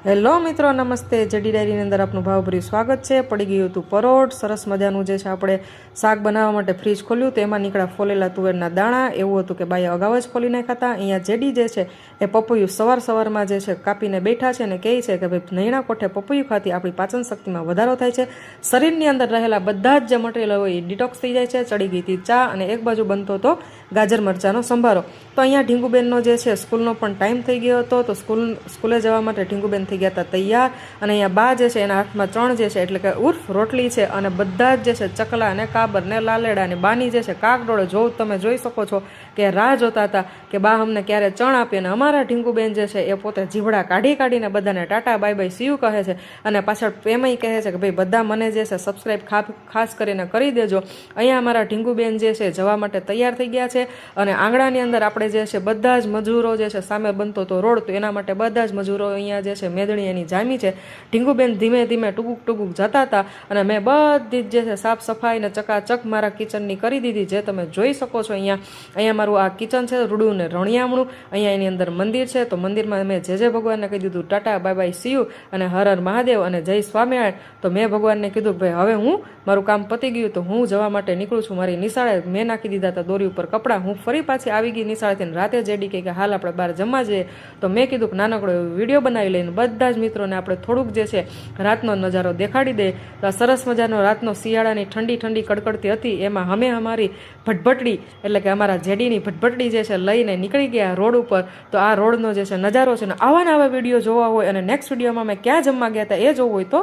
Hello મિત્રો, નમસ્તે. JD ડાયરીની અંદર આપનું ભાવભર્યું સ્વાગત છે. પડી ગયું હતું પરોઠ, સરસ મજાનું જે છે આપણે શાક બનાવવા માટે ફ્રીજ ખોલ્યું તો એમાં નીકળ્યા ફોલેલા તુવેરના દાણા. એવું હતું કે બાઈએ અગાઉ જ ખોલી નાખ્યા હતા. અહીંયા જેડી જે છે એ પપૈયું સવારમાં જે છે કાપીને બેઠા છે અને કહે છે કે ભાઈ નૈણા કોઠે પપૈયું ખાતી આપણી પાચન શક્તિમાં વધારો થાય છે, શરીરની અંદર રહેલા બધા જ જે મટીરિયલ હોય એ ડિટોક્સ થઈ જાય છે. ચડી ગઈ હતી ચા અને એક બાજુ બનતો હતો ગાજર મરચાંનો સંભારો. તો અહીંયા ઢીંગુબેનનો જે છે સ્કૂલનો પણ ટાઈમ થઈ ગયો હતો, તો સ્કૂલે જવા માટે ઢીંગુબેન થઈ ગયા હતા તૈયાર. અને અહીંયા બા જે છે એના હાથમાં ચણ જે છે એટલે કે ઉર્ફ રોટલી છે અને બધા જ જે છે ચકલા ને કાબર ને લાલેડા ને બાની જે છે કાકડોળે જોવું તમે જોઈ શકો છો કે રાહ જોતા હતા કે બા અમને ક્યારે ચણ આપે. અને અમારા ઢીંગુબેન જે છે એ પોતે જીભડા કાઢીને બધાને ટાટા બાય બાય સીયુ કહે છે અને પાછળ એમાંય કહે છે કે ભાઈ બધા મને જે છે સબસ્ક્રાઈબ ખાસ કરીને કરી દેજો. અહીંયા અમારા ઢીંગુબેન જે છે જવા માટે તૈયાર થઈ ગયા છે. અને આંગણાની અંદર આપણે જે છે બધા જ મજૂરો જે છે સામે બનતો તો રોડ, તો એના માટે બધા જ મજૂરો અહીંયા જે છે મેદણી એની જામી છે. ઢીંગુબેન ધીમે ધીમે ટુકુક જતા હતા અને મેં બધી જ જે છે સાફ સફાઈ ને ચકાચક મારા કિચનની કરી દીધી, જે તમે જોઈ શકો છો. અહીંયા મારું આ કિચન છે, રૂડું ને રણિયામણું. અહીંયા એની અંદર મંદિર છે, તો મંદિરમાં મેં જે ભગવાનને કહી દીધું ટાટા બાય બાય સીયુ અને હર હર મહાદેવ અને જય સ્વામિનારાયણ. તો મેં ભગવાનને કીધું કે ભાઈ હવે મારું કામ પતી ગયું તો હું જવા માટે નીકળું છું મારી નિશાળે. મેં નાખી દીધા હતા દોરી ઉપર કપડાં. હું ફરી પાછી આવી ગઈ નિશાળેથી. રાતે જેડી કે હાલ આપણે બહાર જમવા જઈએ. તો મેં કીધું કે નાનકડો વિડીયો બનાવી લઈને બધા જ મિત્રોને આપણે થોડુંક જે છે રાતનો નજારો દેખાડી દે. તો આ સરસ મજાનો રાતનો શિયાળાની ઠંડી કડકડતી હતી, એમાં અમે અમારી ભટભટડી એટલે કે અમારા જેડીની ભટભટડી જે છે લઈને નીકળી ગયા રોડ ઉપર. તો આ રોડનો જે છે નજારો છે ને આવા વિડીયો જોવા હોય અને નેક્સ્ટ વિડીયોમાં મેં ક્યાં જમવા ગયા હતા એ જોવું હોય તો